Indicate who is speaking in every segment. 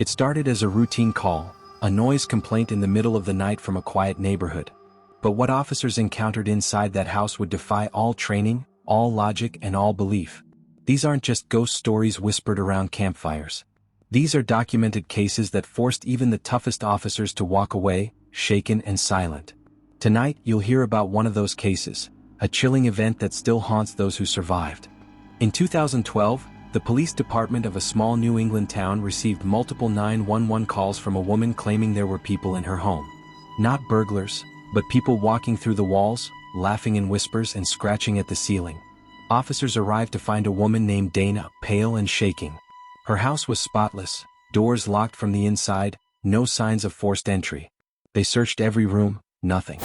Speaker 1: It started as a routine call, a noise complaint in the middle of the night from a quiet neighborhood. But what officers encountered inside that house would defy all training, all logic, and all belief. These aren't just ghost stories whispered around campfires. These are documented cases that forced even the toughest officers to walk away, shaken and silent. Tonight, you'll hear about one of those cases, a chilling event that still haunts those who survived. In 2012, the police department of a small New England town received multiple 911 calls from a woman claiming there were people in her home. Not burglars, but people walking through the walls, laughing in whispers and scratching at the ceiling. Officers arrived to find a woman named Dana, pale and shaking. Her house was spotless, doors locked from the inside, no signs of forced entry. They searched every room, nothing.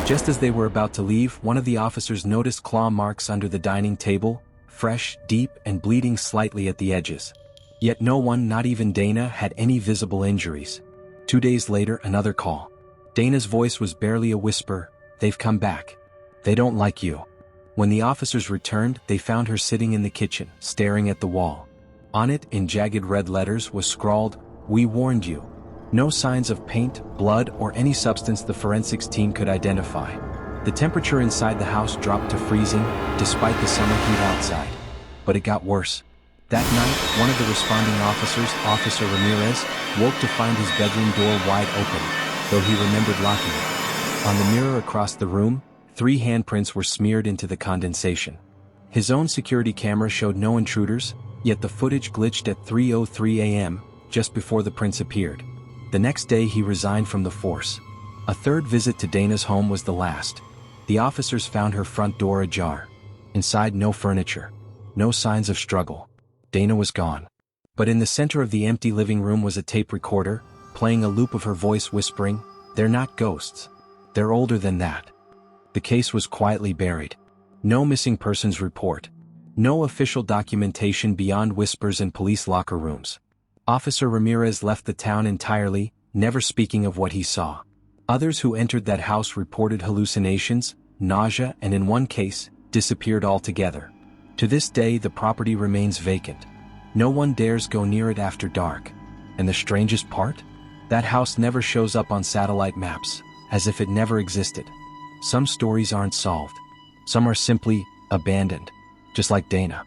Speaker 1: Just as they were about to leave, one of the officers noticed claw marks under the dining table, fresh, deep, and bleeding slightly at the edges. Yet no one, not even Dana, had any visible injuries. 2 days later, another call. Dana's voice was barely a whisper, "They've come back. They don't like you." When the officers returned, they found her sitting in the kitchen, staring at the wall. On it, in jagged red letters, was scrawled, "We warned you." No signs of paint, blood, or any substance the forensics team could identify. The temperature inside the house dropped to freezing, despite the summer heat outside. But it got worse. That night, one of the responding officers, Officer Ramirez, woke to find his bedroom door wide open, though he remembered locking it. On the mirror across the room, 3 handprints were smeared into the condensation. His own security camera showed no intruders, yet the footage glitched at 3:03 a.m., just before the prints appeared. The next day he resigned from the force. A third visit to Dana's home was the last. The officers found her front door ajar. Inside, no furniture. No signs of struggle. Dana was gone. But in the center of the empty living room was a tape recorder, playing a loop of her voice whispering, "They're not ghosts. They're older than that." The case was quietly buried. No missing persons report. No official documentation beyond whispers in police locker rooms. Officer Ramirez left the town entirely, never speaking of what he saw. Others who entered that house reported hallucinations, nausea, and in one case, disappeared altogether. To this day, the property remains vacant. No one dares go near it after dark. And the strangest part? That house never shows up on satellite maps, as if it never existed. Some stories aren't solved. Some are simply abandoned, just like Dana.